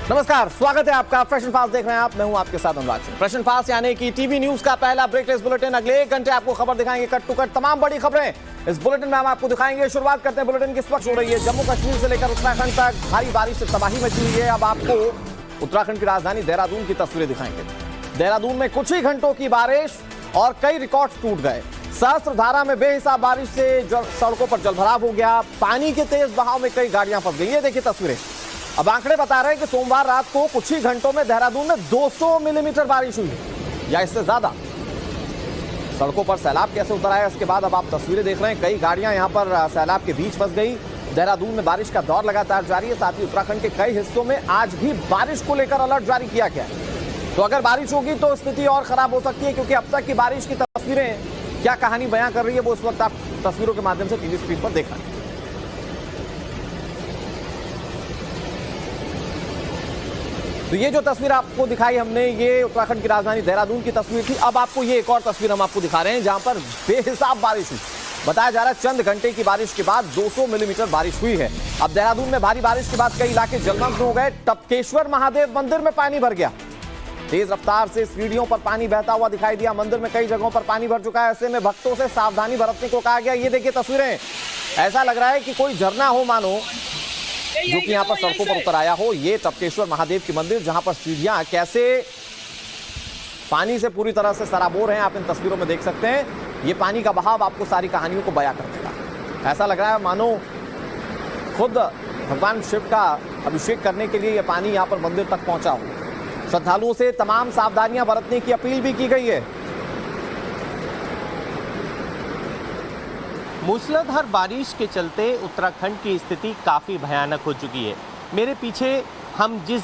नमस्कार, स्वागत है आपका। फैशन फास्ट देख रहे हैं आप, मैं हूं आपके साथ अनुराग सिंह। फैशन फास्ट यानी कि टीवी न्यूज का पहला ब्रेकलेस बुलेटिन। अगले 1 घंटे आपको खबर दिखाएंगे, कट टू कट तमाम बड़ी खबरें इस बुलेटिन में हम आपको दिखाएंगे। शुरुआत करते हैं बुलेटिन की। इस वक्त हो रही है जम्मू कश्मीर से लेकर उत्तराखंड तक भारी बारिश से तबाही मची हुई है। अब आपको उत्तराखंड की राजधानी देहरादून की तस्वीरें दिखाएंगे। देहरादून में कुछ ही घंटों की बारिश और कई रिकॉर्ड टूट गए। सहस्त्रधारा में बेहिसाब बारिश से सड़कों पर जलभराव हो गया। पानी के तेज बहाव में कई गाड़ियां फंस गई। ये देखिए तस्वीरें। अब आंकड़े बता रहे हैं कि सोमवार रात को कुछ ही घंटों में देहरादून में 200 मिलीमीटर बारिश हुई है या इससे ज्यादा। सड़कों पर सैलाब कैसे उतर आया, इसके बाद अब आप तस्वीरें देख रहे हैं। कई गाड़ियां यहां पर सैलाब के बीच फंस गई। देहरादून में बारिश का दौर लगातार जारी है। साथ ही उत्तराखंड के कई हिस्सों में आज भी बारिश को लेकर अलर्ट जारी किया गया है। तो अगर बारिश होगी तो स्थिति और खराब हो सकती है, क्योंकि अब तक की बारिश की तस्वीरें क्या कहानी बयां कर रही है वो इस वक्त आप तस्वीरों के माध्यम से टीवी स्क्रीन पर देख रहे हैं। तो ये जो तस्वीर आपको दिखाई हमने, ये उत्तराखंड की राजधानी देहरादून की तस्वीर थी। अब आपको ये एक और तस्वीर हम आपको दिखा रहे हैं जहां पर बेहिसाब बारिश हुई। बताया जा रहा है चंद घंटे की बारिश के बाद 200 मिलीमीटर बारिश हुई है। अब देहरादून में भारी बारिश के बाद कई इलाके जलमग्न हो गए। टपकेश्वर महादेव मंदिर में पानी भर गया। तेज रफ्तार से सीढ़ियों पर पानी बहता हुआ दिखाई दिया। मंदिर में कई जगहों पर पानी भर चुका है। ऐसे में भक्तों से सावधानी बरतने को कहा गया। ये देखिए तस्वीरें, ऐसा लग रहा है कि कोई झरना हो मानो, जो कि यहां पर सड़कों पर उतर आया हो। ये टपकेश्वर महादेव की मंदिर, जहां पर सीढ़ियां कैसे पानी से पूरी तरह से सराबोर हैं, आप इन तस्वीरों में देख सकते हैं। ये पानी का बहाव आपको सारी कहानियों को बयां कर देगा। ऐसा लग रहा है मानो खुद भगवान शिव का अभिषेक करने के लिए ये पानी यहां पर मंदिर तक पहुंचा हो। श्रद्धालुओं से तमाम सावधानियां बरतने की अपील भी की गई है। मूसलाधार बारिश के चलते उत्तराखंड की स्थिति काफ़ी भयानक हो चुकी है। मेरे पीछे हम जिस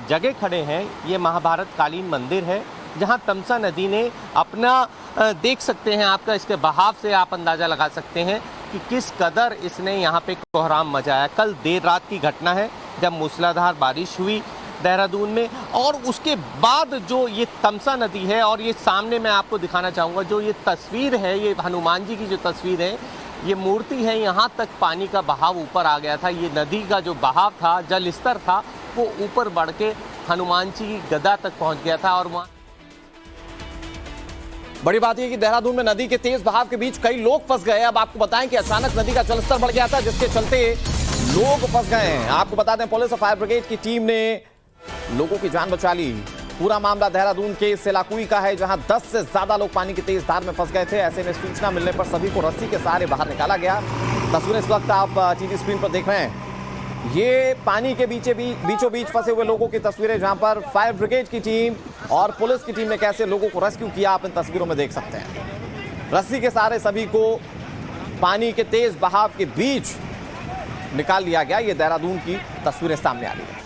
जगह खड़े हैं, ये महाभारत कालीन मंदिर है, जहां तमसा नदी ने अपना देख सकते हैं आपका, इसके बहाव से आप अंदाज़ा लगा सकते हैं कि किस कदर इसने यहाँ पे कोहराम मचाया। कल देर रात की घटना है जब मूसलाधार बारिश हुई देहरादून में, और उसके बाद जो ये तमसा नदी है, और ये सामने मैं आपको दिखाना चाहूँगा जो ये तस्वीर है, ये हनुमान जी की जो तस्वीर है, ये मूर्ति है, यहाँ तक पानी का बहाव ऊपर आ गया था। ये नदी का जो बहाव था, जल स्तर था, वो ऊपर बढ़ के हनुमान जी की गदा तक पहुँच गया था। और वहाँ बड़ी बात यह कि देहरादून में नदी के तेज बहाव के बीच कई लोग फंस गए। अब आपको बताएं कि अचानक नदी का जलस्तर बढ़ गया था, जिसके चलते लोग फंस गए हैं। आपको बता दें, पुलिस और फायर ब्रिगेड की टीम ने लोगों की जान बचा ली। पूरा मामला देहरादून के सेलाकुई का है, जहां 10 से ज्यादा लोग पानी की तेज धार में फंस गए थे। ऐसे में सूचना मिलने पर सभी को रस्सी के सहारे बाहर निकाला गया। तस्वीरें इस वक्त आप टीवी स्क्रीन पर देख रहे हैं। ये पानी के बीचों बीच फंसे हुए लोगों की तस्वीरें, जहां पर फायर ब्रिगेड की टीम और पुलिस की टीम ने कैसे लोगों को रेस्क्यू किया, आप इन तस्वीरों में देख सकते हैं। रस्सी के सहारे सभी को पानी के तेज बहाव के बीच निकाल लिया गया। ये देहरादून की तस्वीरें सामने आ रही है।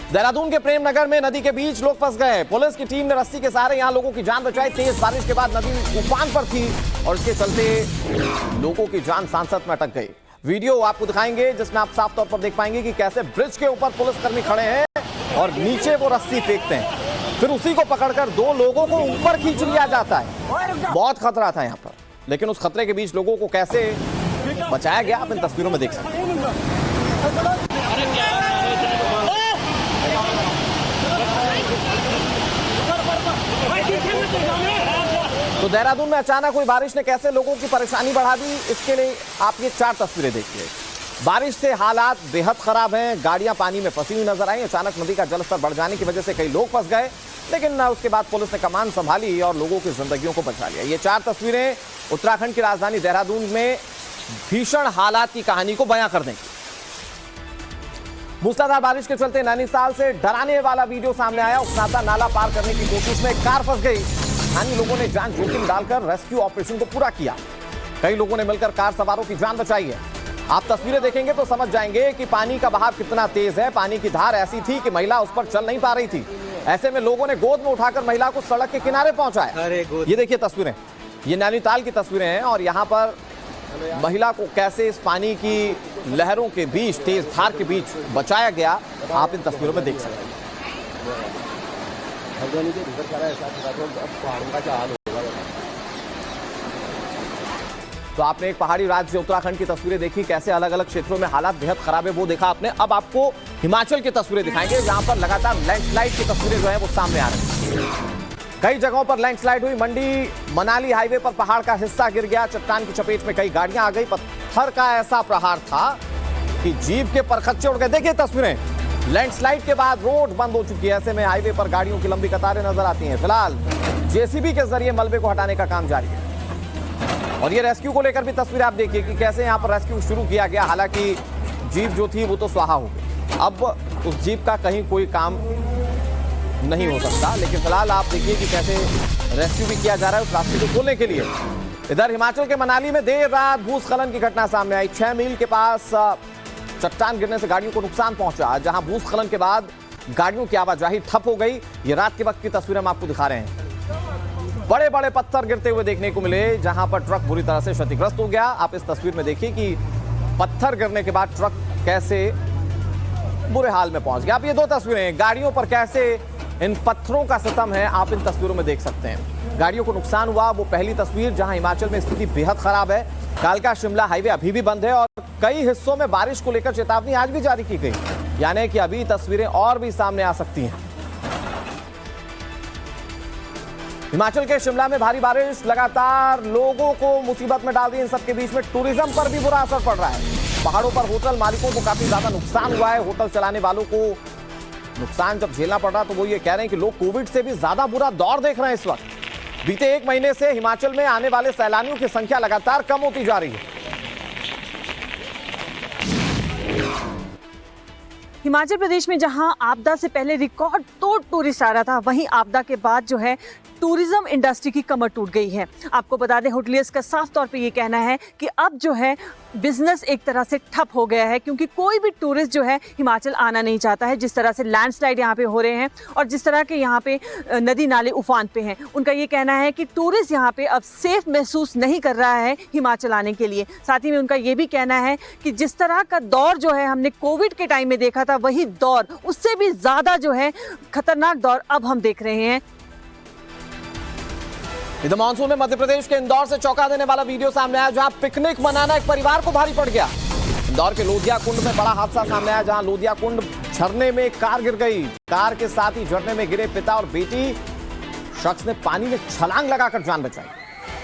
देहरादून के प्रेम नगर में नदी के बीच लोग फंस गए। पुलिस की टीम ने रस्सी के सहारे यहां लोगों की जान बचाई। तेज बारिश के बाद नदी उफान पर थी और इसके चलते लोगों की जान सांसत में अटक गई। वीडियो आपको दिखाएंगे जिसमें आप साफ तौर पर देख पाएंगे कि कैसे ब्रिज के ऊपर पुलिसकर्मी खड़े हैं और नीचे वो रस्सी फेंकते हैं, फिर उसी को पकड़कर 2 लोगों को ऊपर खींच लिया जाता है। बहुत खतरा था यहां पर, लेकिन उस खतरे के बीच लोगों को कैसे बचाया गया, आप इन तस्वीरों में देख सकते हैं। तो देहरादून में अचानक हुई बारिश ने कैसे लोगों की परेशानी बढ़ा दी, इसके लिए आप ये 4 तस्वीरें देखिए। बारिश से हालात बेहद खराब हैं। गाड़ियां पानी में फंसी हुई नजर आई। अचानक नदी का जलस्तर बढ़ जाने की वजह से कई लोग फंस गए, लेकिन उसके बाद पुलिस ने कमान संभाली और लोगों की जिंदगियों को बचा लिया। ये 4 तस्वीरें उत्तराखंड की राजधानी देहरादून में भीषण हालात की कहानी को बयां करने की। मूसलाधार बारिश के चलते नैनीताल से डराने वाला वीडियो सामने आया। उकनाता नाला पार करने की कोशिश में कार फंस गई। स्थानीय लोगों ने जान जोखिम डालकर रेस्क्यू ऑपरेशन को पूरा किया। कई लोगों ने मिलकर कार सवारों की जान बचाई है। आप तस्वीरें देखेंगे तो समझ जाएंगे कि पानी का बहाव कितना तेज है। पानी की धार ऐसी थी कि महिला उस पर चल नहीं पा रही थी। ऐसे में लोगों ने गोद में उठाकर महिला को सड़क के किनारे पहुंचाया। ये देखिए तस्वीरें, ये नैनीताल की तस्वीरें हैं और यहाँ पर महिला को कैसे इस पानी की लहरों के बीच, तेज धार के बीच बचाया गया, आप इन तस्वीरों में देख सकते हैं। तो आपने एक पहाड़ी राज्य उत्तराखंड की तस्वीरें देखी, कैसे अलग अलग क्षेत्रों में हालात बेहद खराब है वो देखा आपने। अब आपको हिमाचल की तस्वीरें दिखाएंगे जहां पर लगातार लैंडस्लाइड की तस्वीरें जो है वो सामने आ रही हैं। कई जगहों पर लैंडस्लाइड हुई। मंडी मनाली हाईवे पर पहाड़ का हिस्सा गिर गया, चट्टान की चपेट में कई गाड़ियां आ गई। पत्थर का ऐसा प्रहार था कि जीप के परखच्चे उड़ गए। देखिए तस्वीरें, लैंडस्लाइड के बाद रोड बंद हो चुकी है। ऐसे में हाईवे पर गाड़ियों की लंबी कतारें नजर आती हैं। फिलहाल जेसीबी के जरिए मलबे को हटाने का काम जारी है। और ये रेस्क्यू को लेकर भी तस्वीर आप देखिए कि कैसे यहां पर रेस्क्यू शुरू किया गया। हालांकि जीप जो थी वो तो स्वाहा हो गई, अब उस जीप का कहीं कोई काम नहीं हो सकता। लेकिन फिलहाल आप देखिए कि कैसे रेस्क्यू भी किया जा रहा है उस रास्ते को खोलने के लिए। इधर हिमाचल के मनाली में देर रात भूस्खलन की घटना सामने आई। 6 मील के पास चट्टान गिरने से गाड़ियों को नुकसान पहुंचा, जहां भूस्खलन के बाद गाड़ियों की आवाजाही ठप हो गई। ये रात के वक्त की तस्वीरें हम आपको दिखा रहे हैं। बड़े बड़े पत्थर गिरते हुए देखने को मिले, जहां पर ट्रक बुरी तरह से क्षतिग्रस्त हो गया। आप इस तस्वीर में देखिए कि पत्थर गिरने के बाद ट्रक कैसे बुरे हाल में पहुंच गया। आप ये दो तस्वीरें, गाड़ियों पर कैसे इन पत्थरों का सितम है, आप इन तस्वीरों में देख सकते हैं। गाड़ियों को नुकसान हुआ, वो पहली तस्वीर जहां हिमाचल में स्थिति बेहद खराब है। कालका शिमला हाईवे अभी भी बंद है और कई हिस्सों में बारिश को लेकर चेतावनी आज भी जारी की गई, यानी कि अभी तस्वीरें और भी सामने आ सकती हैं। हिमाचल के शिमला में भारी बारिश लगातार लोगों को मुसीबत में डाल दी। इन सबके बीच में टूरिज्म पर भी बुरा असर पड़ रहा है। पहाड़ों पर होटल मालिकों को काफी ज्यादा नुकसान हुआ है। होटल चलाने वालों को नुकसान जब झेलना पड़ रहा तो वो ये कह रहे हैं कि लोग कोविड से भी ज्यादा बुरा दौर देख रहे हैं इस वक्त। बीते 1 महीने से हिमाचल में आने वाले सैलानियों की संख्या लगातार कम होती जा रही है। हिमाचल प्रदेश में जहां आपदा से पहले रिकॉर्ड तोड़ टूरिस्ट आ रहा था, वहीं आपदा के बाद जो है टूरिज्म इंडस्ट्री की कमर टूट गई है। आपको बता दें, होटलियर्स का साफ तौर पे ये कहना है कि अब जो है बिजनेस एक तरह से ठप हो गया है, क्योंकि कोई भी टूरिस्ट जो है हिमाचल आना नहीं चाहता है। जिस तरह से लैंडस्लाइड यहाँ पे हो रहे हैं और जिस तरह के यहाँ पे नदी नाले उफान पे हैं, उनका ये कहना है कि टूरिस्ट यहाँ पे अब सेफ महसूस नहीं कर रहा है हिमाचल आने के लिए। साथ ही में उनका ये भी कहना है कि जिस तरह का दौर जो है हमने कोविड के टाइम में देखा था, वही दौर, उससे भी ज्यादा जो है खतरनाक दौर अब हम देख रहे हैं। इधर मानसून में मध्य प्रदेश के इंदौर से चौंका देने वाला वीडियो सामने आया, जहां पिकनिक मनाना एक परिवार को भारी पड़ गया। इंदौर के लोधिया कुंड में बड़ा हादसा सामने आया, जहां लोधिया कुंड झरने में एक कार गिर गई। कार के साथ ही झरने में गिरे पिता और बेटी। शख्स ने पानी में छलांग लगाकर जान बचाई।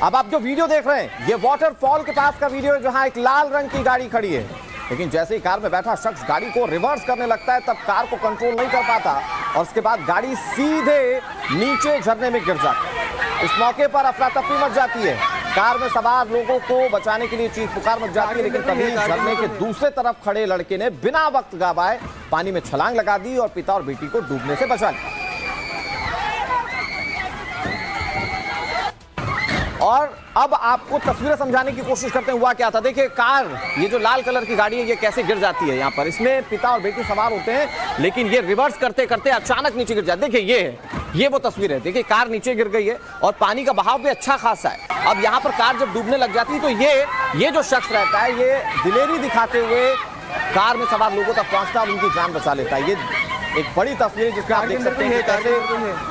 अब आप जो वीडियो देख रहे हैं, ये वाटरफॉल के पास का वीडियो है, जहां एक लाल रंग की गाड़ी खड़ी है। लेकिन जैसे ही कार में बैठा शख्स गाड़ी को रिवर्स करने लगता है, तब कार को कंट्रोल नहीं कर पाता और उसके बाद गाड़ी सीधे नीचे झरने में गिर जाती है। इस मौके पर अफरा तफरी मच जाती है। कार में सवार लोगों को बचाने के लिए चीख पुकार मच जाती है, लेकिन तभी झरने के दूसरे तरफ खड़े लड़के ने बिना वक्त गवाए पानी में छलांग लगा दी और पिता और बेटी को डूबने से बचा लिया। और अब आपको तस्वीरें समझाने की कोशिश करते हुआ क्या था। देखिए कार, ये जो लाल कलर की गाड़ी है, ये कैसे गिर जाती है यहाँ पर। इसमें पिता और बेटी सवार होते हैं, लेकिन ये रिवर्स करते करते अचानक नीचे गिर जाती है। देखिए ये वो तस्वीर है। देखिए कार नीचे गिर गई है और पानी का बहाव भी अच्छा खासा है। अब यहाँ पर कार जब डूबने लग जाती है तो ये जो शख्स रहता है, ये दिलेरी दिखाते हुए कार में सवार लोगों तक पहुंचता है और उनकी जान बचा लेता है। ये एक बड़ी तस्वीर है जिसमें आप देख सकते हैं कैसे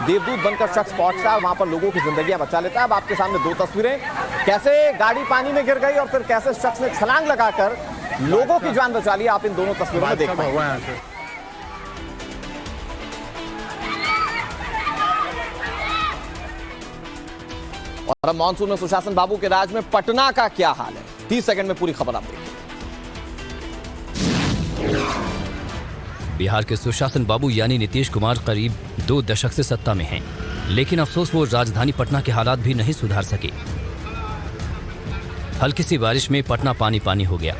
देवदूत बनकर शख्स पहुंचता है, वहां पर लोगों की जिंदगियां बचा लेता है। अब आपके सामने 2 तस्वीरें, कैसे गाड़ी पानी में गिर गई और फिर कैसे शख्स ने छलांग लगाकर लोगों की जान बचा ली। आप इन दोनों तस्वीरों में देख पाएंगे। और अब मानसून में सुशासन बाबू के राज में पटना का क्या हाल है, 30 सेकंड में पूरी खबर आप देखिए। बिहार के सुशासन बाबू यानी नीतीश कुमार करीब 2 दशक से सत्ता में हैं, लेकिन अफसोस वो राजधानी पटना के हालात भी नहीं सुधार सके। हल्की सी बारिश में पटना पानी पानी हो गया।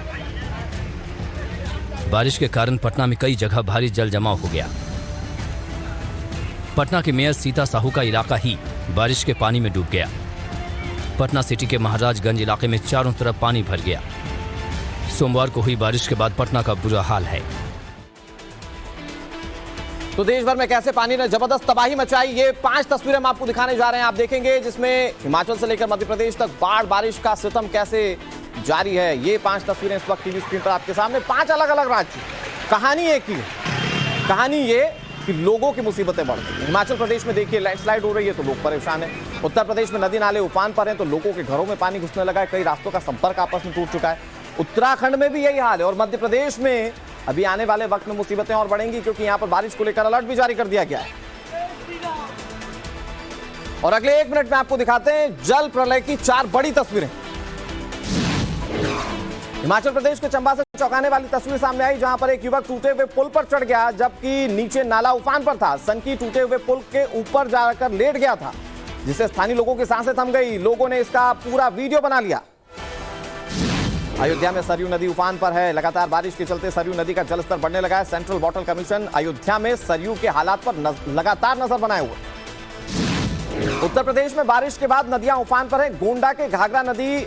बारिश के कारण पटना में कई जगह भारी जल जमाव हो गया। पटना के मेयर सीता साहू का इलाका ही बारिश के पानी में डूब गया। पटना सिटी के महाराजगंज इलाके में चारों तरफ पानी भर गया। सोमवार को हुई बारिश के बाद पटना का बुरा हाल है। तो देश भर में कैसे पानी ने जबरदस्त तबाही मचाई, ये 5 तस्वीरें हम आपको दिखाने जा रहे हैं। आप देखेंगे जिसमें हिमाचल से लेकर मध्य प्रदेश तक बाढ़ बारिश का सितम कैसे जारी है। ये 5 तस्वीरें इस वक्त टीवी स्क्रीन पर आपके सामने। 5 अलग अलग राज्य, कहानी एक ही है। कहानी ये कि लोगों की मुसीबतें बढ़ गई। हिमाचल प्रदेश में देखिए लैंडस्लाइड हो रही है तो लोग परेशान हैं। उत्तर प्रदेश में नदी नाले उफान पर हैं तो लोगों के घरों में पानी घुसने लगा है, कई रास्तों का संपर्क आपस में टूट चुका है। उत्तराखंड में भी यही हाल है और मध्य प्रदेश में अभी आने वाले वक्त में मुसीबतें और बढ़ेंगी क्योंकि यहां पर बारिश को लेकर अलर्ट भी जारी कर दिया गया है। और अगले 1 मिनट में आपको दिखाते हैं जल प्रलय की 4 बड़ी तस्वीरें। हिमाचल प्रदेश के चंबा से चौंकाने वाली तस्वीर सामने आई जहां पर एक युवक टूटे हुए पुल पर चढ़ गया जबकि नीचे नाला उफान पर था। सनकी टूटे हुए पुल के ऊपर जाकर लेट गया था जिससे स्थानीय लोगों की सांसें थम गई। लोगों ने इसका पूरा वीडियो बना लिया। अयोध्या में सरयू नदी उफान पर है। लगातार बारिश के चलते सरयू नदी का जलस्तर बढ़ने लगा है। सेंट्रल वाटर कमीशन अयोध्या में सरयू के हालात पर लगातार नजर बनाए हुए। उत्तर प्रदेश में बारिश के बाद नदियां उफान पर है। गोंडा के घाघरा नदी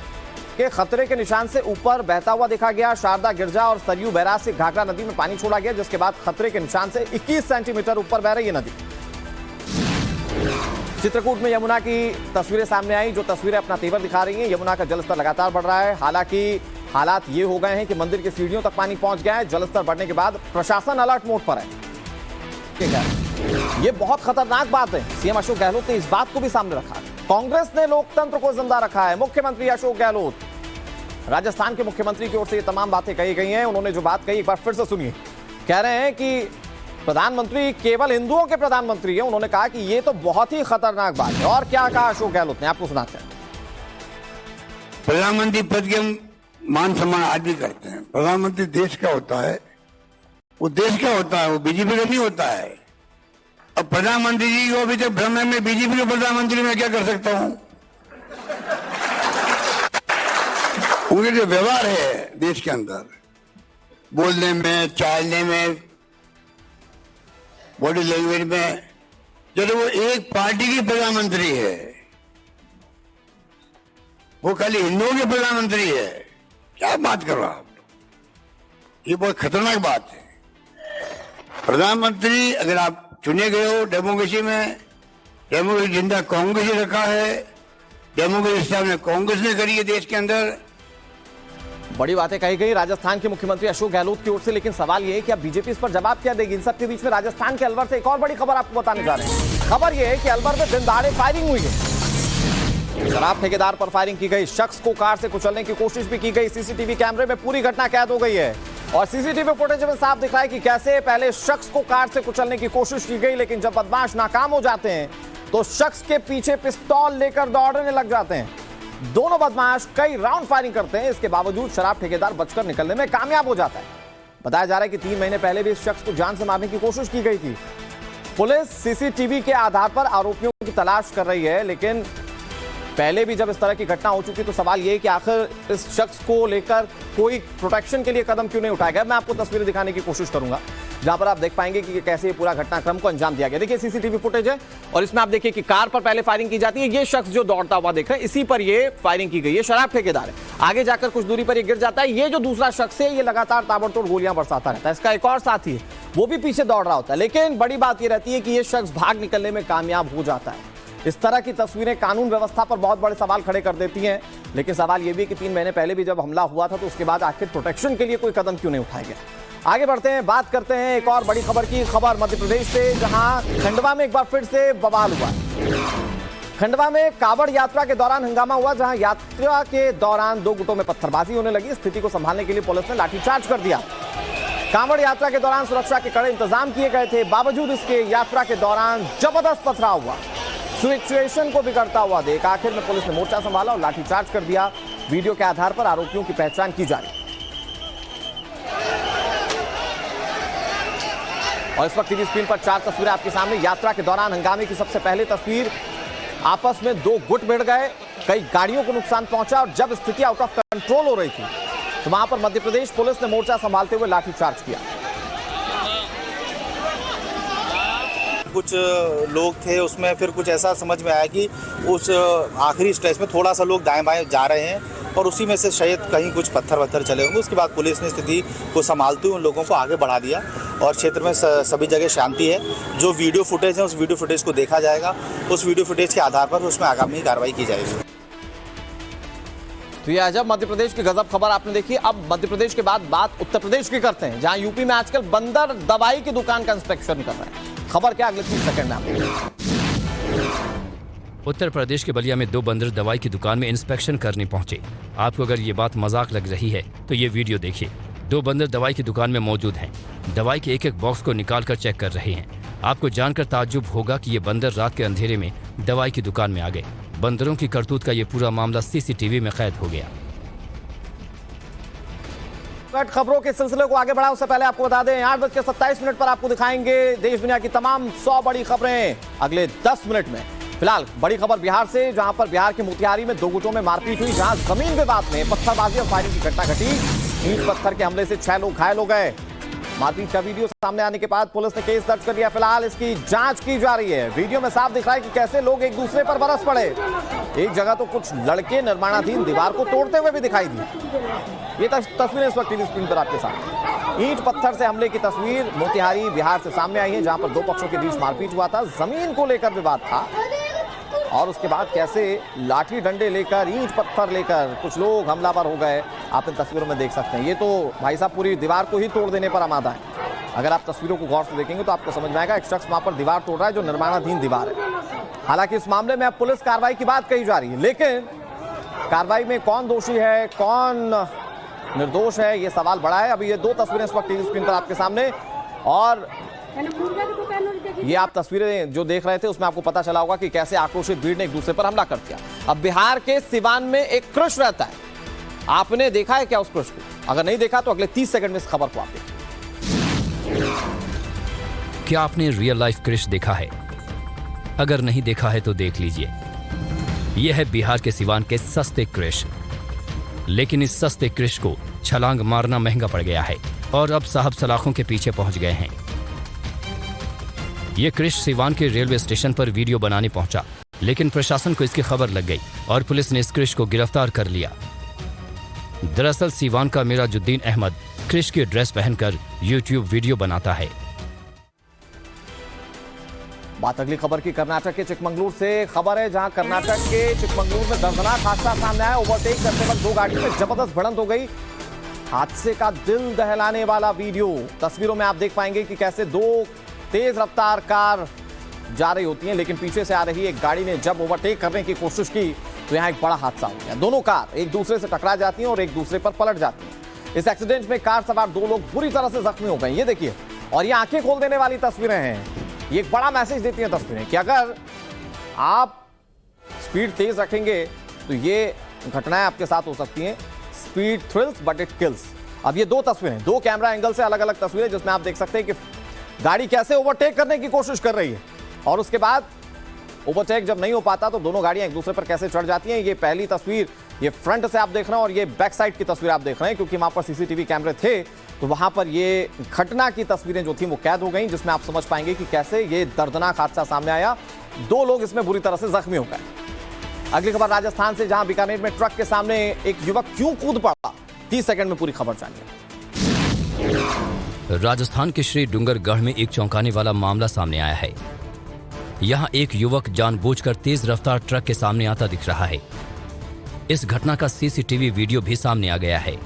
के खतरे के निशान से ऊपर बहता हुआ देखा गया। शारदा गिरजा और सरयू बैराज से घाघरा नदी में पानी छोड़ा गया जिसके बाद खतरे के निशान से 21 सेंटीमीटर ऊपर बह रही है नदी। चित्रकूट में यमुना की तस्वीरें सामने आई जो तस्वीरें अपना तेवर दिखा रही हैं। यमुना का जलस्तर लगातार बढ़ रहा है। हालांकि हालात ये हो गए हैं कि मंदिर की सीढ़ियों तक पानी पहुंच गया है। जलस्तर बढ़ने के बाद प्रशासन अलर्ट मोड पर है। ठीक है, ये बहुत खतरनाक बात है। सीएम अशोक गहलोत ने इस बात को भी सामने रखा। कांग्रेस ने लोकतंत्र को जिंदा रखा है। मुख्यमंत्री अशोक गहलोत, राजस्थान के मुख्यमंत्री की ओर से ये तमाम बातें कही गई हैं। उन्होंने जो बात कही एक बार फिर से सुनिए। कह रहे हैं कि प्रधानमंत्री केवल हिंदुओं के प्रधानमंत्री हैं। उन्होंने कहा कि ये तो बहुत ही खतरनाक बात है। और क्या कहा अशोक गहलोत ने, आपको सुनाते हैं। प्रधानमंत्री पद के मान सम्मान आदि करते हैं। प्रधानमंत्री देश का होता है, वो देश का होता है, वो बीजेपी का नहीं होता है। अब प्रधानमंत्री जी को अभी तक भ्रम है मैं बीजेपी के प्रधानमंत्री में क्या कर सकता हूं। उनके जो व्यवहार है देश के अंदर, बोलने में, चालने में, बॉडी लैंग्वेज में, जब वो एक पार्टी की प्रधानमंत्री है, वो खाली हिंदुओं के प्रधानमंत्री है। क्या बात कर रहा आप? ये बहुत खतरनाक बात है। प्रधानमंत्री अगर आप चुने गए हो डेमोक्रेसी में, डेमोक्रेसी जिंदा कांग्रेस ने रखा है, डेमोक्रेसी सामने कांग्रेस ने करी है देश के अंदर। बड़ी बातें कही गई राजस्थान के मुख्यमंत्री अशोक गहलोत की ओर से, लेकिन सवाल यह है कि अब बीजेपी इस पर जवाब क्या देगी। इन सबके बीच में राजस्थान के अलवर से एक और बड़ी खबर आपको बताने जा रहे हैं। खबर यह है कि अलवर में दिन दहाड़े फायरिंग हुई है। शराब ठेकेदार पर फायरिंग की गई। शख्स को कार से कुचलने की कोशिश भी की गई। सीसीटीवी कैमरे में पूरी घटना कैद हो गई है और सीसीटीवी फुटेज में साफ दिख रहा है कि कैसे पहले शख्स को कार से कुचलने की कोशिश की गई, लेकिन जब बदमाश नाकाम हो जाते हैं तो शख्स के पीछे पिस्तौल लेकर दौड़ने लग जाते हैं। दोनों बदमाश कई राउंड फायरिंग करते हैं। इसके बावजूद शराब ठेकेदार बचकर निकलने में कामयाब हो जाता है। बताया जा रहा है कि 3 महीने पहले भी इस शख्स को जान से मारने की कोशिश की गई थी। पुलिस सीसीटीवी के आधार पर आरोपियों की तलाश कर रही है, लेकिन पहले भी जब इस तरह की घटना हो चुकी तो सवाल यह है कि आखिर इस शख्स को लेकर कोई प्रोटेक्शन के लिए कदम क्यों नहीं उठाया गया। मैं आपको तस्वीरें दिखाने की कोशिश करूंगा जहां पर आप देख पाएंगे कि कैसे ये पूरा घटनाक्रम को अंजाम दिया गया। देखिए सीसीटीवी फुटेज है और इसमें आप देखिए कि कार पर पहले फायरिंग की जाती है। ये शख्स जो दौड़ता हुआ देख रहे हैं, इसी पर ये फायरिंग की गई। ये शराब ठेकेदार है। आगे जाकर कुछ दूरी पर ये गिर जाता है। ये जो दूसरा शख्स है ये लगातार ताबड़तोड़ गोलियां बरसाता रहता है। इसका एक और साथी है, वो भी पीछे दौड़ रहा होता है। लेकिन बड़ी बात यह रहती है कि ये शख्स भाग निकलने में कामयाब हो जाता है। इस तरह की तस्वीरें कानून व्यवस्था पर बहुत बड़े सवाल खड़े कर देती हैं। लेकिन सवाल यह भी कि 3 महीने पहले भी जब हमला हुआ था तो उसके बाद आखिर प्रोटेक्शन के लिए कोई कदम क्यों नहीं उठाया गया। आगे बढ़ते हैं, बात करते हैं एक और बड़ी खबर की। खबर मध्य प्रदेश से, जहां खंडवा में एक बार फिर से बवाल हुआ। खंडवा में कांवड़ यात्रा के दौरान हंगामा हुआ, जहां यात्रा के दौरान 2 गुटों में पत्थरबाजी होने लगी। स्थिति को संभालने के लिए पुलिस ने लाठीचार्ज कर दिया। कांवड़ यात्रा के दौरान सुरक्षा के कड़े इंतजाम किए गए थे। बावजूद इसके यात्रा के दौरान जबरदस्त पथराव हुआ। सिचुएशन को बिगड़ता हुआ देख आखिर में पुलिस ने मोर्चा संभाला और लाठीचार्ज कर दिया। वीडियो के आधार पर आरोपियों की पहचान की जा रही है। और इस वक्त टीवी स्क्रीन पर 4 तस्वीरें आपके सामने। यात्रा के दौरान हंगामे की सबसे पहले तस्वीर, आपस में 2 गुट भिड़ गए, कई गाड़ियों को नुकसान पहुंचा और जब स्थिति आउट ऑफ कंट्रोल हो रही थी तो वहां पर मध्य प्रदेश पुलिस ने मोर्चा संभालते हुए लाठीचार्ज किया। कुछ लोग थे उसमें, फिर कुछ ऐसा समझ में आया कि उस आखिरी स्टेज में थोड़ा सा लोग दाएं बाएं जा रहे हैं और उसी में से शायद कहीं कुछ पत्थर वत्थर चले होंगे। उसके बाद पुलिस ने स्थिति को संभालते हुए उन लोगों को आगे बढ़ा दिया और क्षेत्र में सभी जगह शांति है। जो वीडियो फुटेज है उस वीडियो फुटेज को देखा जाएगा। उस वीडियो फुटेज के आधार पर उसमें आगामी कार्रवाई की जाएगी। तो ये अजब मध्य प्रदेश की गजब खबर आपने देखी। अब मध्य प्रदेश के बाद बात उत्तर प्रदेश की करते हैं, जहां यूपी में आजकल बंदर दवाई की दुकान का इंस्पेक्शन कर रहे हैं। खबर क्या अगले 30 सेकंड में आपको। उत्तर प्रदेश के बलिया में 2 बंदर दवाई की दुकान में इंस्पेक्शन करने पहुंचे। आपको अगर ये बात मजाक लग रही है तो ये वीडियो देखिए। 2 बंदर दवाई की दुकान में मौजूद हैं। दवाई के एक एक बॉक्स को निकाल कर चेक कर रहे हैं। आपको जानकर ताज्जुब होगा कि ये बंदर रात के अंधेरे में दवाई की दुकान में आ गए। बंदरों की करतूत का ये पूरा मामला सीसीटीवी में कैद हो गया। खबरों के सिलसिले को आगे बढ़ा उससे पहले आपको बता दें 8:27 पर आपको दिखाएंगे देश दुनिया की तमाम 100 बड़ी खबरें अगले 10 मिनट में। फिलहाल बड़ी खबर बिहार से, जहां पर बिहार के मोतिहारी में 2 गुटों में मारपीट हुई, जहां जमीन विवाद में पत्थरबाजी और फायरिंग की घटना घटी। ईंट पत्थर के हमले से 6 लोग घायल हो गए। मारपीट का वीडियो सामने आने के बाद पुलिस ने केस दर्ज कर लिया। फिलहाल इसकी जांच की जा रही है। वीडियो में साफ दिख रहा है कि कैसे लोग एक दूसरे पर बरस पड़े। एक जगह तो कुछ लड़के निर्माणाधीन दीवार को तोड़ते हुए भी दिखाई दी। ये तस्वीरें इस वक्त टीवी स्क्रीन पर आपके साथ। ईंट पत्थर से हमले की तस्वीर मोतिहारी बिहार से सामने आई है, जहां पर 2 पक्षों के बीच मारपीट हुआ था। जमीन को लेकर विवाद था और उसके बाद कैसे लाठी डंडे लेकर, ईंट पत्थर लेकर कुछ लोग हमलावर हो गए, आप इन तस्वीरों में देख सकते हैं। ये तो भाई साहब पूरी दीवार को ही तोड़ देने पर आमादा है। अगर आप तस्वीरों को गौर से देखेंगे तो आपको समझ में आएगा एक शख्स वहां पर दीवार तोड़ रहा है जो निर्माणाधीन दीवार है। हालांकि इस मामले में अब पुलिस कार्रवाई की बात कही जा रही है, लेकिन कार्रवाई में कौन दोषी है, कौन निर्दोष है, ये सवाल बड़ा है। अभी ये 2 तस्वीरें इस वक्त टीवी स्क्रीन पर आपके सामने, और ये आप तस्वीरें जो देख रहे थे उसमें आपको पता चला होगा कि कैसे आक्रोशित भीड़ ने एक दूसरे पर हमला कर दिया। अब बिहार के सिवान में एक कृष रहता है। आपने देखा है क्या उस कृष को? अगर नहीं देखा तो अगले 30 सेकंड में इस खबर को आप देखिए। क्या आपने रियल लाइफ कृष देखा है? अगर नहीं देखा है तो देख लीजिए। यह है बिहार के सिवान के सस्ते कृष। लेकिन इस सस्ते कृष को छलांग मारना महंगा पड़ गया है और अब साहब सलाखों के पीछे पहुंच गए हैं। यह कृष सिवान के रेलवे स्टेशन पर वीडियो बनाने पहुंचा, लेकिन प्रशासन को इसकी खबर लग गई और पुलिस ने इस कृष को गिरफ्तार कर लिया। दरअसल सिवान का मिराजुद्दीन अहमद कृष की ड्रेस पहनकर यूट्यूब वीडियो बनाता है। बात अगली खबर की कर्नाटक के चिकमंगलुरु से खबर है, जहां कर्नाटक के चिकमंगलुरु में दर्दनाक हादसा सामने आया। ओवरटेक करते वक्त 2 गाड़ियों में जबरदस्त भिड़ंत हो गई। हादसे का दिल दहलाने वाला वीडियो तस्वीरों में आप देख पाएंगे कि कैसे 2 तेज रफ्तार कार जा रही होती हैं, लेकिन पीछे से आ रही एक गाड़ी ने जब ओवरटेक करने की कोशिश की तो यहां एक बड़ा हादसा हो गया। दोनों कार एक दूसरे से टकरा जाती हैं और एक दूसरे पर पलट जाती हैं। इस एक्सीडेंट में कार सवार 2 लोग बुरी तरह से जख्मी हो गए। ये देखिए, और ये आंखें खोल देने वाली तस्वीरें हैं। ये एक बड़ा मैसेज देती हैं तस्वीरें कि अगर आप स्पीड तेज रखेंगे तो ये घटनाएं आपके साथ हो सकती हैं। Speed thrills but it kills. अब ये 2 तस्वीरें, 2 कैमरा एंगल से अलग अलग तस्वीरें, जिसमें आप देख सकते हैं कि गाड़ी कैसे ओवरटेक करने की कोशिश कर रही है और उसके बाद ओवरटेक जब नहीं हो पाता तो दोनों गाड़ियां एक दूसरे पर कैसे चढ़ जाती हैं। ये पहली तस्वीर, ये फ्रंट से आप देख रहे हैं, और ये बैक साइड की तस्वीर आप देख रहे हैं, क्योंकि वहां पर सीसीटीवी कैमरे थे तो वहां पर ये घटना की तस्वीरें जो थी वो कैद हो गई, जिसमें आप समझ पाएंगे कि कैसे ये दर्दनाक हादसा सामने आया। 2 लोग इसमें बुरी तरह से जख्मी हो गए। अगली खबर राजस्थान से, जहां बीकानेर में ट्रक के सामने एक युवक क्यों कूद पड़ा, 30 सेकंड में पूरी खबर जानिए। राजस्थान के श्री डूंगरगढ़ में एक चौंकाने वाला मामला सामने आया है। यहां एक युवक जानबूझकर तेज रफ्तार ट्रक के सामने आता दिख रहा है। इस घटना का सीसीटीवी वीडियो भी सामने आ गया है।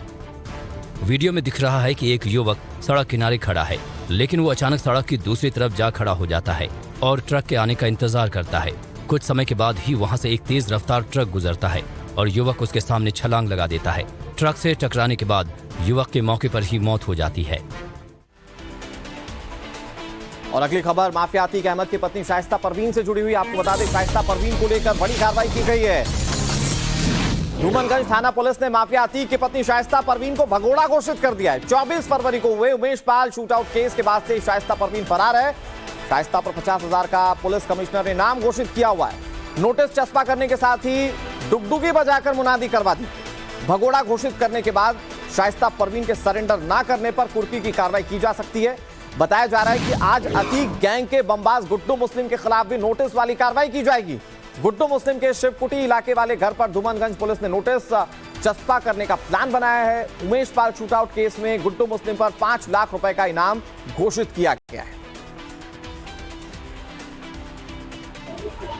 वीडियो में दिख रहा है कि एक युवक सड़क किनारे खड़ा है, लेकिन वो अचानक सड़क की दूसरी तरफ जा खड़ा हो जाता है और ट्रक के आने का इंतजार करता है। कुछ समय के बाद ही वहां से एक तेज रफ्तार ट्रक गुजरता है और युवक उसके सामने छलांग लगा देता है। ट्रक से टकराने के बाद युवक के मौके पर ही मौत हो जाती है। और अगली खबर माफिया अतीक अहमद की पत्नी शाइस्ता परवीन से जुड़ी हुई। आपको बता दें शाइस्ता परवीन को लेकर बड़ी कार्रवाई की गई है। डूमनगंज थाना पुलिस ने माफिया अतीक की पत्नी शाइस्ता परवीन को भगोड़ा घोषित कर दिया है। 24 फरवरी को हुए उमेश पाल शूटआउट केस के बाद से शाइस्ता परवीन फरार है। शाइस्ता पर 50,000 का पुलिस कमिश्नर ने इनाम घोषित किया हुआ है। नोटिस चस्पा करने के साथ ही डुगडुगी बजाकर मुनादी करवा दी। भगोड़ा घोषित करने के बाद शाइस्ता परवीन के सरेंडर ना करने पर कुर्की की कार्रवाई की जा सकती है। बताया जा रहा है कि आज अतीक गैंग के बमबाज गुड्डू मुस्लिम के खिलाफ भी नोटिस वाली कार्रवाई की जाएगी। गुड्डू मुस्लिम के शिवकुटी इलाके वाले घर पर धूमनगंज पुलिस ने नोटिस चस्पा करने का प्लान बनाया है। उमेश पाल शूटआउट केस में गुड्डू मुस्लिम पर 5 लाख रुपए का इनाम घोषित किया गया है।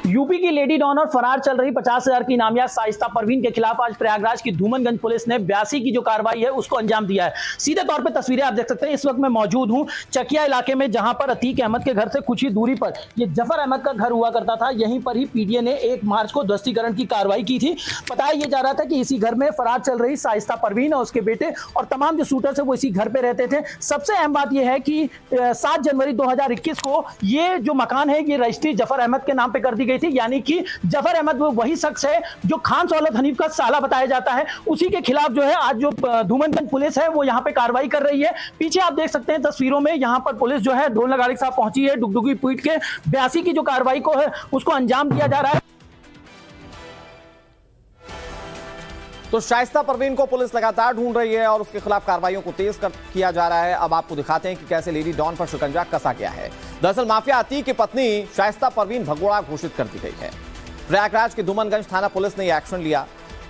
यूपी की लेडी डॉन और फरार चल रही 50,000 की इनामिया शाइस्ता परवीन के खिलाफ आज प्रयागराज की धूमनगंज पुलिस ने 82 की जो कार्रवाई है उसको अंजाम दिया है। सीधे तौर पे तस्वीरें आप देख सकते हैं। इस वक्त मैं मौजूद हूं चकिया इलाके में, जहां पर अतीक अहमद के घर से कुछ ही दूरी पर ये जफर अहमद का घर हुआ करता था। यहीं पर ही पीडीए ने 1 मार्च को ध्वस्तीकरण की कार्रवाई की थी। बताया यह जा रहा था कि इसी घर में फरार चल रही शाइस्ता परवीन और उसके बेटे और तमाम जो शूटर्स है वो इसी घर पे रहते थे। सबसे अहम बात यह है कि 7 जनवरी 2021 को ये जो मकान है ये रजिस्ट्री जफर अहमद के नाम पे कर दी गई थी। यानी कि जफर अहमद वो वही शख्स है जो खान सौलत हनीफ का साला बताया जाता है। उसी के खिलाफ जो है आज जो धूमनगंज पुलिस है वो यहाँ पे कार्रवाई कर रही है। पीछे आप देख सकते हैं तस्वीरों में, यहाँ पर पुलिस जो है ढोल नगाड़े के साथ पहुंची है। डुगडुगी पीट के 82 की जो कार्रवाई को है उसको अंजाम दिया जा रहा है। तो शाइस्ता परवीन को पुलिस लगातार ढूंढ रही है और उसके खिलाफ कार्रवाइयों को तेज किया जा रहा है। अब आपको दिखाते हैं कि कैसे लेडी डॉन पर शिकंजा कसा गया है। दरअसल माफिया अतीक की पत्नी शाइस्ता परवीन भगोड़ा घोषित कर दी गई है। प्रयागराज के धूमनगंज थाना पुलिस ने यह एक्शन लिया।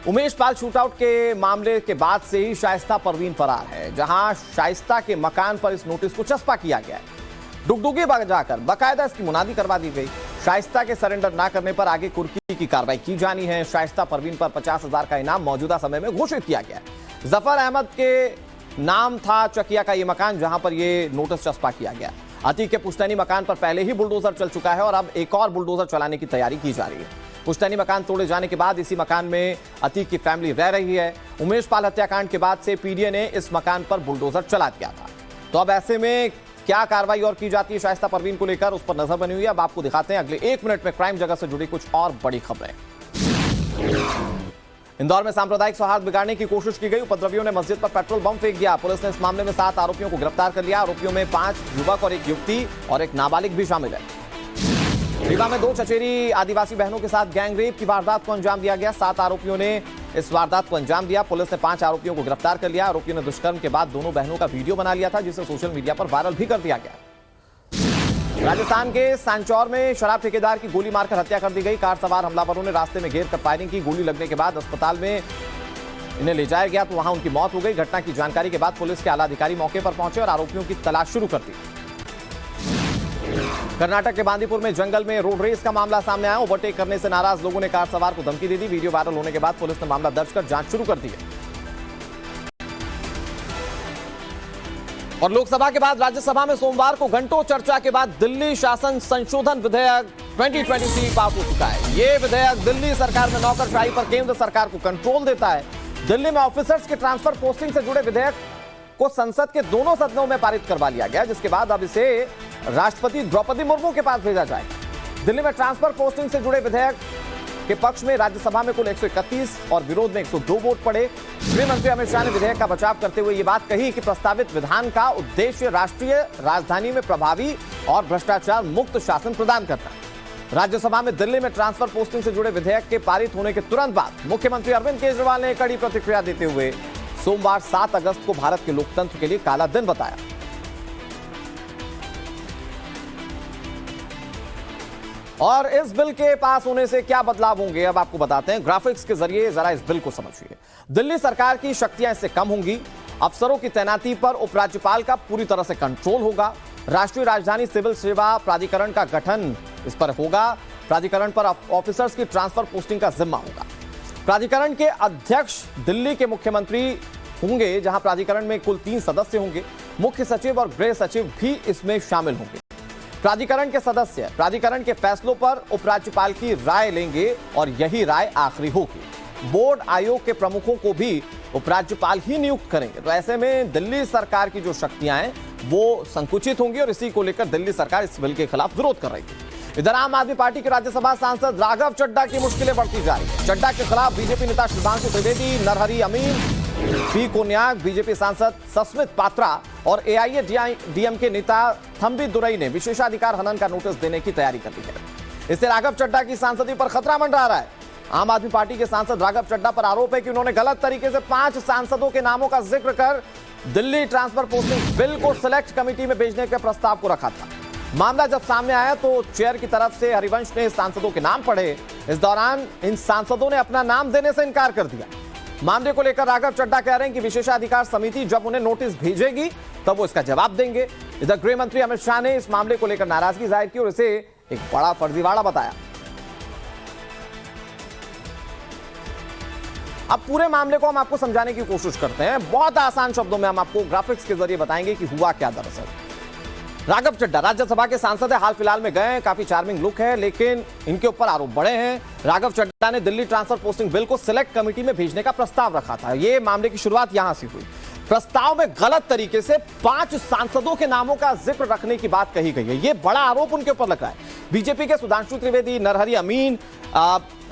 उमेश पाल शूटआउट के मामले के बाद से ही शाइस्ता परवीन फरार है, जहां शाइस्ता के मकान पर इस नोटिस को चस्पा किया गया है। डुगडुगी जाकर बाकायदा इसकी मुनादी करवा दी गई। शाइस्ता के सरेंडर ना करने पर आगे कुर्की की कार्रवाई की जानी है। शाइस्ता परवीन पर 50,000 का इनाम मौजूदा समय में घोषित किया गया है। जफर अहमद के नाम था चकिया का ये मकान, जहां पर ये नोटिस चस्पा किया गया। अतीक के पुश्तैनी मकान पर पहले ही बुलडोजर चल चुका है और अब एक और बुलडोजर चलाने की तैयारी की जा रही है। पुश्तैनी मकान तोड़े जाने के बाद इसी मकान में अतीक की फैमिली रह रही है। उमेश पाल हत्याकांड के बाद से पीडीए ने इस मकान पर बुलडोजर चला दिया था। तो अब ऐसे में क्या कार्रवाई और की जाती है शाइस्ता परवीन को लेकर, उस पर नजर बनी हुई है। अब आपको दिखाते हैं अगले 1 मिनट में क्राइम जगत से जुड़ी कुछ और बड़ी खबरें। इंदौर में सांप्रदायिक सौहार्द बिगाड़ने की कोशिश की गई। उपद्रवियों ने मस्जिद पर पेट्रोल बम फेंक दिया। पुलिस ने इस मामले में 7 आरोपियों को गिरफ्तार कर लिया। आरोपियों में 5 युवक और 1 युवती और 1 नाबालिग भी शामिल है। रीवा में 2 चचेरी आदिवासी बहनों के साथ गैंगरेप की वारदात को अंजाम दिया गया। 7 आरोपियों ने इस वारदात को अंजाम दिया। पुलिस ने 5 आरोपियों को गिरफ्तार कर लिया। आरोपियों ने दुष्कर्म के बाद दोनों बहनों का वीडियो बना लिया था, जिसे सोशल मीडिया पर वायरल भी कर दिया गया। राजस्थान के सांचौर में शराब ठेकेदार की गोली मारकर हत्या कर दी गई। कार सवार हमलावरों ने रास्ते में घेर कर फायरिंग की। गोली लगने के बाद अस्पताल में इन्हें ले जाया गया तो वहां उनकी मौत हो गई। घटना की जानकारी के बाद पुलिस के आला अधिकारी मौके पर पहुंचे और आरोपियों की तलाश शुरू कर दी। कर्नाटक के बांदीपुर में जंगल में रोड रेस का मामला सामने आया। ओवरटेक करने से नाराज लोगों ने कार सवार को धमकी दे दी। वीडियो वायरल होने के बाद पुलिस ने मामला दर्ज कर जांच शुरू कर दी है। और लोकसभा के बाद राज्यसभा में सोमवार को घंटों चर्चा के बाद दिल्ली शासन संशोधन विधेयक 2023 पास हो चुका है। यह विधेयक दिल्ली सरकार में नौकरशाही पर केंद्र सरकार को कंट्रोल देता है। दिल्ली में ऑफिसर्स के ट्रांसफर पोस्टिंग से जुड़े विधेयक को संसद के दोनों सदनों में पारित करवा लिया गया, जिसके बाद अब इसे राष्ट्रपति द्रौपदी मुर्मू के पास भेजा जाएगा। दिल्ली में ट्रांसफर पोस्टिंग से जुड़े विधेयक के पक्ष में राज्यसभा में कुल 131 और विरोध में 102 वोट पड़े। गृह मंत्री अमित शाह ने विधेयक का बचाव करते हुए ये बात कही कि प्रस्तावित विधान का उद्देश्य राष्ट्रीय राजधानी में प्रभावी और भ्रष्टाचार मुक्त शासन प्रदान करना है। राज्यसभा में दिल्ली में ट्रांसफर पोस्टिंग से जुड़े विधेयक के पारित होने के तुरंत बाद मुख्यमंत्री अरविंद केजरीवाल ने कड़ी प्रतिक्रिया देते हुए सोमवार 7 अगस्त को भारत के लोकतंत्र के लिए काला दिन बताया। और इस बिल के पास होने से क्या बदलाव होंगे, अब आपको बताते हैं। ग्राफिक्स के जरिए जरा इस बिल को समझिए। दिल्ली सरकार की शक्तियां इससे कम होंगी। अफसरों की तैनाती पर उपराज्यपाल का पूरी तरह से कंट्रोल होगा। राष्ट्रीय राजधानी सिविल सेवा प्राधिकरण का गठन इस पर होगा। प्राधिकरण पर ऑफिसर्स की ट्रांसफर पोस्टिंग का जिम्मा होगा। प्राधिकरण के अध्यक्ष दिल्ली के मुख्यमंत्री होंगे, जहां प्राधिकरण में कुल 3 सदस्य होंगे। मुख्य सचिव और गृह सचिव भी इसमें शामिल होंगे। प्राधिकरण के सदस्य प्राधिकरण के फैसलों पर उपराज्यपाल की राय लेंगे और यही राय आखिरी होगी। बोर्ड आयोग के प्रमुखों को भी उपराज्यपाल ही नियुक्त करेंगे। तो ऐसे में दिल्ली सरकार की जो शक्तियां हैं वो संकुचित होंगी और इसी को लेकर दिल्ली सरकार इस बिल के खिलाफ विरोध कर रही है। इधर आम आदमी पार्टी के राज्यसभा सांसद राघव चड्ढा की मुश्किलें बढ़ती जा रही है। चड्ढा के खिलाफ बीजेपी नेता शुभांशु त्रिवेदी, नरहरि अमीन, पी कोन्याक, बीजेपी सांसद सस्मित पात्रा और एआईएडीएमके नेता थंबी दुरई ने विशेषाधिकार हनन का नोटिस देने की तैयारी कर ली है। इससे राघव चड्ढा की सांसदी पर खतरा मंडरा रहा है। आम आदमी पार्टी के सांसद राघव चड्ढा पर आरोप है कि उन्होंने गलत तरीके से 5 सांसदों के नामों का जिक्र कर दिल्ली ट्रांसफर पोस्टिंग बिल को सिलेक्ट कमेटी में भेजने के प्रस्ताव को रखा था। मामला जब सामने आया तो चेयर की तरफ से हरिवंश ने सांसदों के नाम पढ़े। इस दौरान इन सांसदों ने अपना नाम देने से इनकार कर दिया। मामले को लेकर राघव चड्ढा कह रहे हैं कि विशेषाधिकार समिति जब उन्हें नोटिस भेजेगी तब वो इसका जवाब देंगे। इधर गृह मंत्री अमित शाह ने इस मामले को लेकर नाराजगी जाहिर की और इसे एक बड़ा फर्जीवाड़ा बताया। अब पूरे मामले को हम आपको समझाने की कोशिश करते हैं। बहुत आसान शब्दों में हम आपको ग्राफिक्स के जरिए बताएंगे कि हुआ क्या दरअसल। राघव चड्ढा राज्यसभा के सांसद है, हाल फिलहाल में गए, काफी चार्मिंग लुक है, लेकिन इनके ऊपर आरोप बड़े हैं। राघव चड्ढा ने दिल्ली ट्रांसफर पोस्टिंग बिल को सिलेक्ट कमेटी में भेजने का प्रस्ताव रखा था। यह मामले की शुरुआत यहां से हुई। प्रस्ताव में गलत तरीके से 5 सांसदों के नामों का जिक्र रखने की बात कही गई है। यह बड़ा आरोप उनके ऊपर लगा है। बीजेपी के सुधांशु त्रिवेदी, नरहरि अमीन,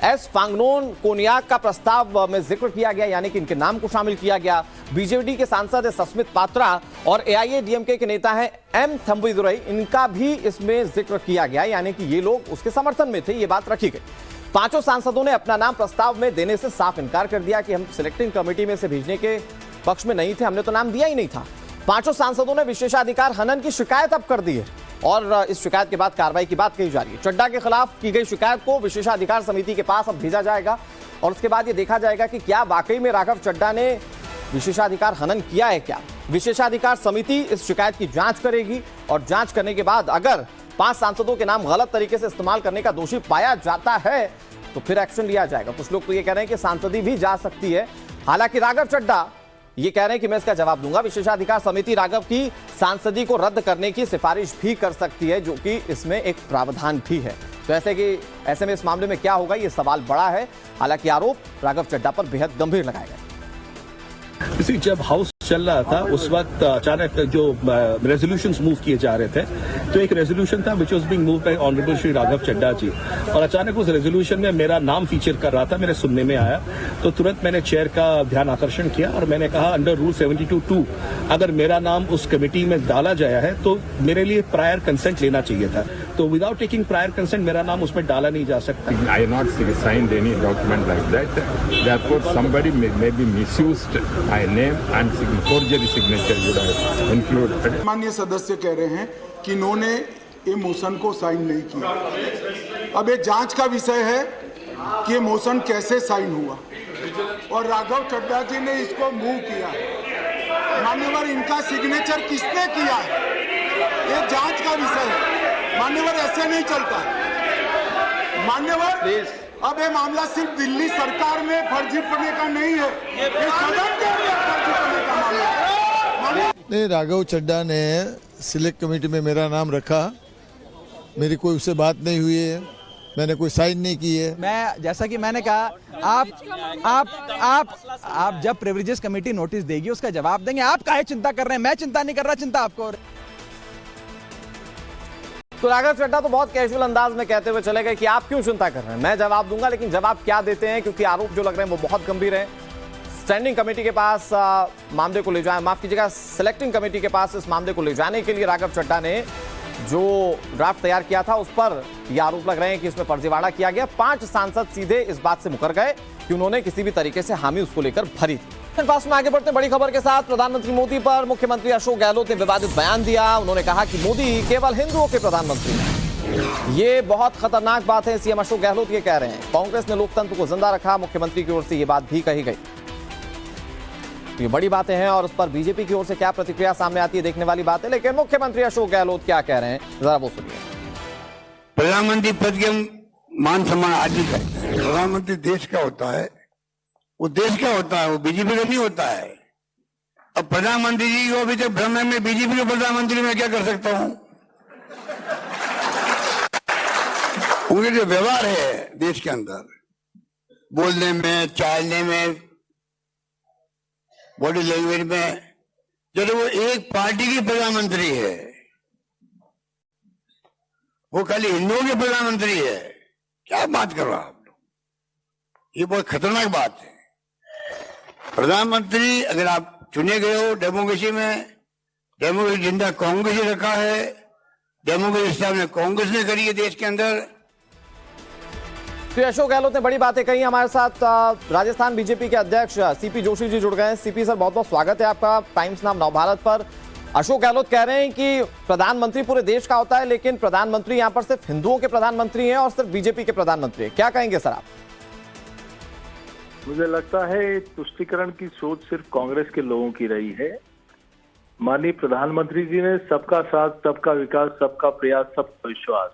एस फांगनोन कोनियाक का प्रस्ताव में जिक्र किया गया, यानी कि इनके नाम को शामिल किया गया। बीजेडी के सांसद है सस्मित पात्रा और एआईएडीएमके के नेता हैं एम थंबीदुरई, इनका भी इसमें जिक्र किया गया, यानी कि ये लोग उसके समर्थन में थे। ये बात रखी गई। 5 सांसदों ने अपना नाम प्रस्ताव में देने से साफ इनकार कर दिया कि हम सिलेक्टिंग कमेटी में से भेजने के पक्ष में नहीं थे, हमने तो नाम दिया ही नहीं था। 5 सांसदों ने विशेषाधिकार हनन की शिकायत अब कर दी है और इस शिकायत के बाद कार्रवाई की बात कही जा रही है। चड्ढा के खिलाफ की गई शिकायत को विशेषाधिकार समिति के पास अब भेजा जाएगा और उसके बाद यह देखा जाएगा कि क्या वाकई में राघव चड्ढा ने विशेषाधिकार हनन किया है क्या। विशेषाधिकार समिति इस शिकायत की जांच करेगी और जांच करने के बाद अगर 5 सांसदों के नाम गलत तरीके से इस्तेमाल करने का दोषी पाया जाता है तो फिर एक्शन लिया जाएगा। कुछ लोग तो ये कह रहे हैं कि सांसदी भी जा सकती है। हालांकि राघव चड्ढा ये कह रहे हैं कि मैं इसका जवाब दूंगा। विशेषाधिकार समिति राघव की सांसदी को रद्द करने की सिफारिश भी कर सकती है, जो कि इसमें एक प्रावधान भी है। तो ऐसे में इस मामले में क्या होगा, ये सवाल बड़ा है। हालांकि आरोप राघव चड्ढा पर बेहद गंभीर लगाए गए। इसी जब हाउस चल रहा था उस वक्त अचानक जो रेजोल्यूशंस मूव किए जा रहे थे, तो एक रेजोल्यूशन था which was being moved by honourable Shri Raghav Chadha ji, और अचानक उस रेजोल्यूशन में मेरा नाम फीचर कर रहा था, मेरे सुनने में आया। तो तुरंत मैंने चेयर का ध्यान आकर्षण किया और मैंने कहा अंडर रूल 72(2) अगर मेरा नाम उस कमेटी में डाला गया है तो मेरे लिए प्रायर कंसेंट लेना चाहिए था। तो विदाउट टेकिंग प्रायर कंसेंट मेरा नाम उसमें डाला नहीं जा सकता। I not signed any document like that. Therefore, somebody may be misused my name and forgery signature would have included. माननीय सदस्य कह रहे हैं कि इन्होंने ये मोशन को साइन नहीं किया। अब ये जांच का विषय है कि ये मोशन कैसे साइन हुआ और राघव चड्ढा जी ने इसको मूव किया। मान्यवर, इनका सिग्नेचर किसने किया है, ये जांच का विषय है। मान्यवर, ऐसे नहीं चलता। मान्यवर, अब ये मामला सिर्फ दिल्ली सरकार में फर्जी पड़ने का नहीं है, ये सदन के अंदर फर्जी पड़ने का मामला है। नहीं, राघव चड्ढा ने सिलेक्ट कमेटी में मेरा नाम रखा, मेरी कोई उससे बात नहीं हुई है, मैंने कोई साइन नहीं की है। मैं जैसा कि मैंने कहा, आप जब प्रिविलेजेस कमेटी नोटिस देगी उसका जवाब देंगे। आप काहे चिंता कर रहे हैं, मैं चिंता नहीं कर रहा, चिंता आपको हो रही है। तो राघव चड्ढा तो बहुत कैजुअल अंदाज में कहते हुए चले गए कि आप क्यों चिंता कर रहे हैं, मैं जवाब दूंगा। लेकिन जवाब क्या देते हैं, क्योंकि आरोप जो लग रहे हैं वो बहुत गंभीर है। स्टैंडिंग कमेटी के पास मामले को ले जाए, माफ कीजिएगा, सिलेक्टिंग कमेटी के पास इस मामले को ले जाने के लिए राघव चड्ढा ने जो ड्राफ्ट तैयार किया था उस पर ये आरोप लग रहे हैं कि इसमें फर्जीवाड़ा किया गया। 5 सांसद सीधे इस बात से मुकर गए कि उन्होंने किसी भी तरीके से हामी उसको लेकर भरी थी। फास्ट में आगे बढ़ते बड़ी खबर के साथ। प्रधानमंत्री मोदी पर मुख्यमंत्री अशोक गहलोत ने विवादित बयान दिया। उन्होंने कहा कि मोदी केवल हिंदुओं के प्रधानमंत्री हैं। ये बहुत खतरनाक बात है, सीएम अशोक गहलोत ये कह रहे हैं। कांग्रेस ने लोकतंत्र को जिंदा रखा, मुख्यमंत्री की ओर से ये बात भी कही गई। ये बड़ी बातें हैं और उस पर बीजेपी की ओर से क्या प्रतिक्रिया सामने आती है देखने वाली बात है। लेकिन मुख्यमंत्री अशोक गहलोत क्या कह रहे हैं, जरा वो सुनिए। प्रधानमंत्री पद के मान सम्मान आदि करते हैं। प्रधानमंत्री देश का होता है, वो देश का होता है, वो बीजेपी का नहीं होता है। अब प्रधानमंत्री जी को अभी तक भ्रम है मैं बीजेपी के प्रधानमंत्री में क्या कर सकता हूं। उनके जो व्यवहार है देश के अंदर, बोलने में, चालने में, बॉडी लैंग्वेज में, जब वो एक पार्टी की प्रधानमंत्री है, वो खाली हिंदुओं के प्रधानमंत्री है, क्या बात कर रहा आप लोग, ये बहुत खतरनाक बात है। प्रधानमंत्री अगर आप चुने गए हो डेमोक्रेसी में, डेमोक्रेसी जिंदा कांग्रेस ने रखा है, डेमोक्रेसी स्थापना कांग्रेस ने करी है देश के अंदर। तो अशोक गहलोत ने बड़ी बातें कही। हमारे साथ राजस्थान बीजेपी के अध्यक्ष सीपी जोशी जी जुड़ गए हैं। सीपी सर, बहुत बहुत स्वागत है आपका टाइम्स नाम नवभारत पर। अशोक गहलोत कह रहे हैं कि प्रधानमंत्री पूरे देश का होता है, लेकिन प्रधानमंत्री यहां पर सिर्फ हिंदुओं के प्रधानमंत्री हैं और सिर्फ बीजेपी के प्रधानमंत्री हैं। क्या कहेंगे सर आप? मुझे लगता है तुष्टीकरण की सोच सिर्फ कांग्रेस के लोगों की रही है। माननीय प्रधानमंत्री जी ने सबका साथ, सबका विकास, सबका प्रयास, सबका विश्वास,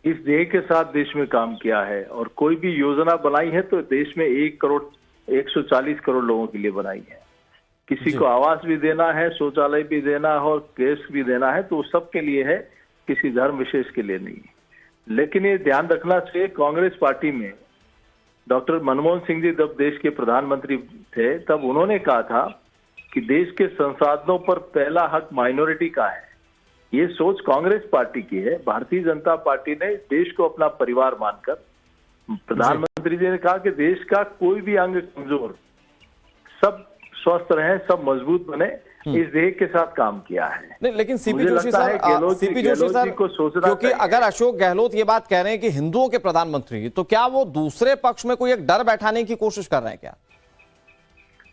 इस ध्येय के साथ देश में काम किया है और कोई भी योजना बनाई है तो देश में 1 करोड़ 140 करोड़ लोगों के लिए बनाई है। किसी को आवास भी देना है, शौचालय भी देना है और गैस भी देना है, तो वो सबके लिए है, किसी धर्म विशेष के लिए नहीं। लेकिन ये ध्यान रखना चाहिए, कांग्रेस पार्टी में डॉक्टर मनमोहन सिंह जी जब देश के प्रधानमंत्री थे तब उन्होंने कहा था कि देश के संसाधनों पर पहला हक माइनॉरिटी का है। ये सोच कांग्रेस पार्टी की है। भारतीय जनता पार्टी ने देश को अपना परिवार मानकर, प्रधानमंत्री जी ने कहा कि देश का कोई भी अंग कमजोर, सब स्वस्थ रहे, सब मजबूत बने, इस ध्येय के साथ काम किया है। नहीं, लेकिन सीपी जोशी सर, क्योंकि अगर अशोक गहलोत ये बात कह रहे हैं कि हिंदुओं के प्रधानमंत्री, तो क्या वो दूसरे पक्ष में कोई एक डर बैठाने की कोशिश कर रहे हैं क्या?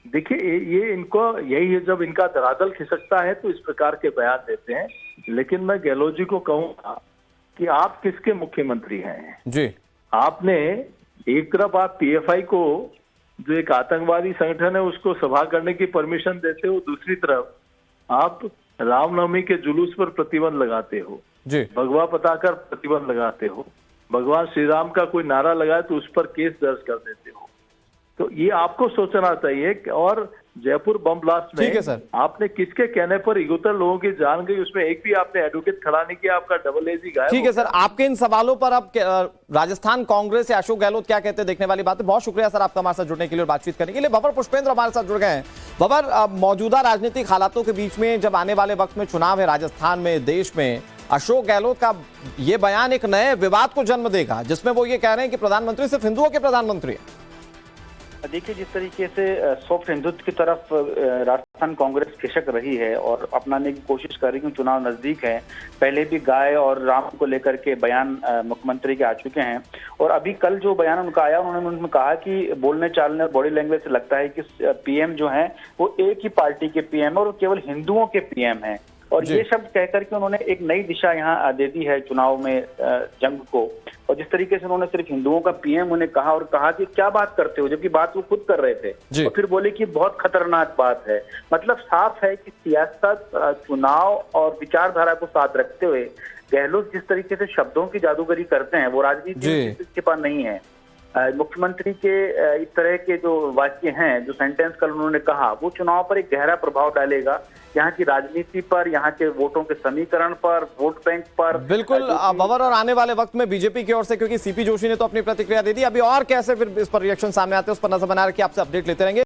देखिए, ये इनको यही है, जब इनका धरातल खिसकता है तो इस प्रकार के बयान देते हैं। लेकिन मैं गहलोत जी को कहूंगा कि आप किसके मुख्यमंत्री हैं जी? आपने एक तरफ आप पीएफआई को, जो एक आतंकवादी संगठन है, उसको सभा करने की परमिशन देते हो, दूसरी तरफ आप रामनवमी के जुलूस पर प्रतिबंध लगाते हो जी, भगवा पताका प्रतिबंध लगाते हो, भगवान श्री राम का कोई नारा लगाए तो उस पर केस दर्ज कर देते हो। तो ये आपको सोचना चाहिए। और जयपुर बम ब्लास्ट में आपने किसके कहने पर 71 लोगों की जान गई, उसमें एक भी आपने एडवोकेट खड़ा नहीं किया, आपका डबल एजी गायब। ठीक है सर, आपके इन सवालों पर अब राजस्थान कांग्रेस या अशोक गहलोत क्या कहते हैं देखने वाली बात है। बहुत शुक्रिया सर आपका हमारे साथ जुड़ने के लिए और बातचीत करने के लिए। भंवर पुष्पेंद्र हमारे साथ जुड़ गए हैं। भंवर, मौजूदा राजनीतिक हालातों के बीच में जब आने वाले वक्त में चुनाव है राजस्थान में, देश में, अशोक गहलोत का ये बयान एक नए विवाद को जन्म देगा, जिसमें वो ये कह रहे हैं कि प्रधानमंत्री सिर्फ हिंदुओं के प्रधानमंत्री है। देखिए, जिस तरीके से सॉफ्ट हिंदुत्व की तरफ राजस्थान कांग्रेस खिसक रही है और अपनाने की कोशिश कर रही है, चुनाव नजदीक है। पहले भी गाय और राम को लेकर के बयान मुख्यमंत्री के आ चुके हैं और अभी कल जो बयान उनका आया, उन्होंने कहा कि बोलने चालने और बॉडी लैंग्वेज से लगता है कि पीएम जो है वो एक ही पार्टी के पीएम है और केवल हिंदुओं के पीएम है। और ये शब्द कहकर के उन्होंने एक नई दिशा यहाँ दे दी है चुनाव में जंग को। और जिस तरीके से उन्होंने सिर्फ हिंदुओं का पीएम उन्हें कहा और कहा कि क्या बात करते हो, जबकि बात वो खुद कर रहे थे, और फिर बोले कि बहुत खतरनाक बात है। मतलब साफ है कि सियासत, चुनाव और विचारधारा को साथ रखते हुए गहलोत जिस तरीके से शब्दों की जादूगरी करते हैं, वो राजनीति में इसके पास नहीं है। मुख्यमंत्री के इस तरह के जो वाक्य हैं, जो सेंटेंस कल उन्होंने कहा, वो चुनाव पर एक गहरा प्रभाव डालेगा, यहाँ की राजनीति पर, यहाँ के वोटों के समीकरण पर, वोट बैंक पर। बिल्कुल भंवर, और आने वाले वक्त में बीजेपी की ओर से, क्योंकि सीपी जोशी ने तो अपनी प्रतिक्रिया दे दी, अभी और कैसे फिर इस पर रिएक्शन सामने आते हैं उस पर नजर बना रखी, आपसे अपडेट लेते रहेंगे।